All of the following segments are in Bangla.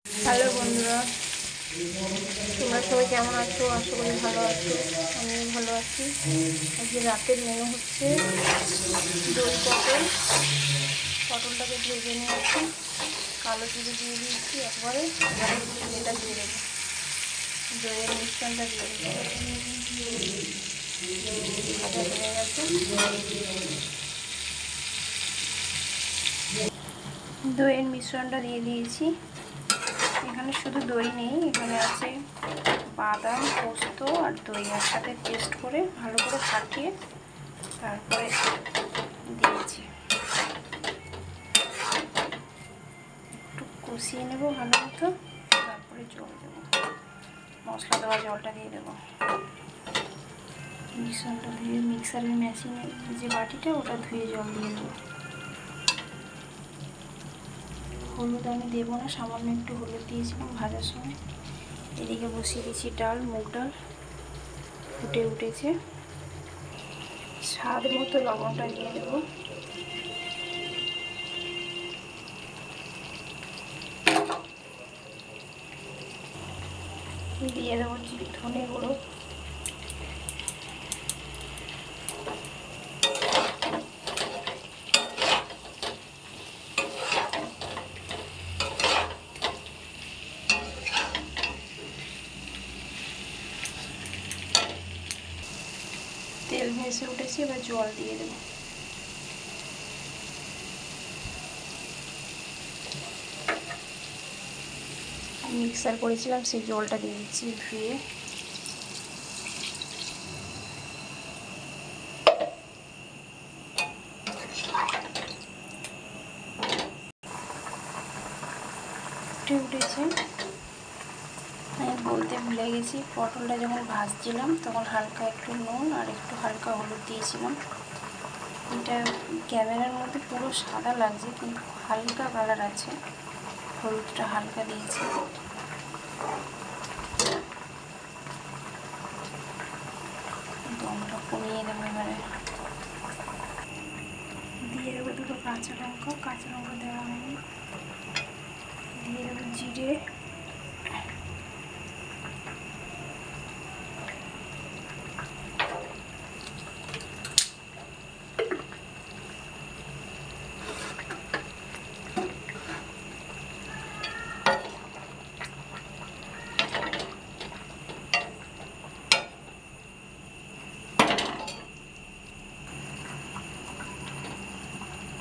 হ্যালো বন্ধুরা, তোমরা সবাই কেমন আছো? আশা করি ভালো আছো। আমিও ভালো আছি। আজকে রাতের মেনু হচ্ছে দই পটলটাকে ভেজে নিয়েছি, কালো জিরে দিয়ে দিয়েছি একবারে। এটা দিয়ে দেবো, দইয়ের মিশ্রণটা দিয়ে দেবো। ভাজা হয়ে গেছে। দইয়ের মিশ্রণটা দিয়ে দিয়েছি। এখানে শুধু দই নেই, এখানে আছে বাদাম, পোস্ত আর দই একসাথে পেস্ট করে ভালো করে ফাটিয়ে তারপরে দিয়েছি। একটু কষিয়ে নেব ভালো মতো, তারপরে জল দেবো, মশলা দেওয়া জলটা দিয়ে দেবো। মিশ্রণটা ধুয়ে মিক্সারের মেশিনে যে বাটিটা ওটা ধুয়ে জল দিয়ে দেবো। হলুদ আমি দেবো না, সামান্য একটু হলুদ দিয়েছিলাম ভাজার সময়। এদিকে বসিয়ে দিয়েছি ডাল, মুগ ডাল ফুটে উঠেছে। স্বাদ মতো লবণটা দিয়ে দেবো। দিয়ে দেবো ধনে গুঁড়ো, তেল ভেসে উঠেছে, এবার জল দিয়ে দেবো। মিক্সার করেছিলাম সেই জলটা দিয়ে দিচ্ছি ধুয়ে। ফুটে উঠেছে। আমি বলতে ভুলে গেছি, পটলটা যখন ভাজছিলাম তখন হালকা একটু নুন আর একটু হালকা হলুদ দিয়েছিলাম। এটা ক্যামেরার মধ্যে পুরো সাদা লাগছে, কিন্তু হালকা কালার আছে, হলুদটা হালকা দিয়েছি। দমটা কমিয়ে দেবো এবারে। দিয়ে দেবো দুটো কাঁচা লঙ্কা দেওয়া হয়নি। দিয়ে দেবো জিরে,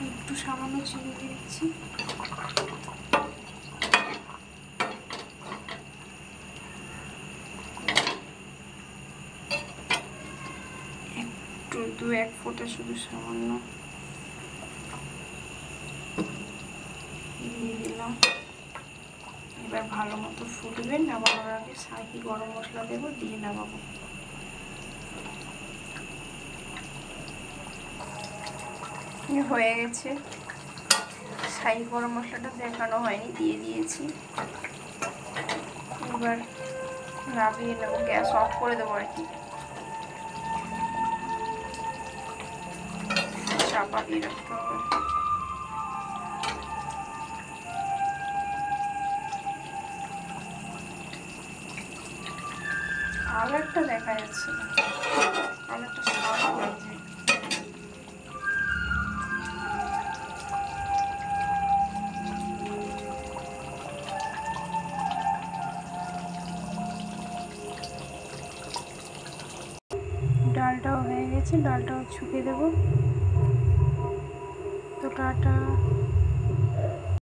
একটু সামান্য চিনি দিয়ে দিচ্ছি। একটু দু এক ফোঁটা শুধু সামান্য দিয়ে দিলাম। এবার ভালো মতো ফুটবে, নামানোর আগে শাহি গরম মশলা দেবো, দিয়ে নামাবো। হয়ে গেছে, শাহি গরম মশলাটা দেখানো হয়নি, দিয়ে দিয়েছি। এবার নামিয়ে নেবো, গ্যাস অফ করে দেবো আর কি, চাপা দিয়ে রাখতে হবে। কালারটা দেখা যাচ্ছে না, কালারটা সাদা লাগছে। ডালটাও হয়ে গেছে, ডালটাও ছুঁকে দেবো। তো টাটা।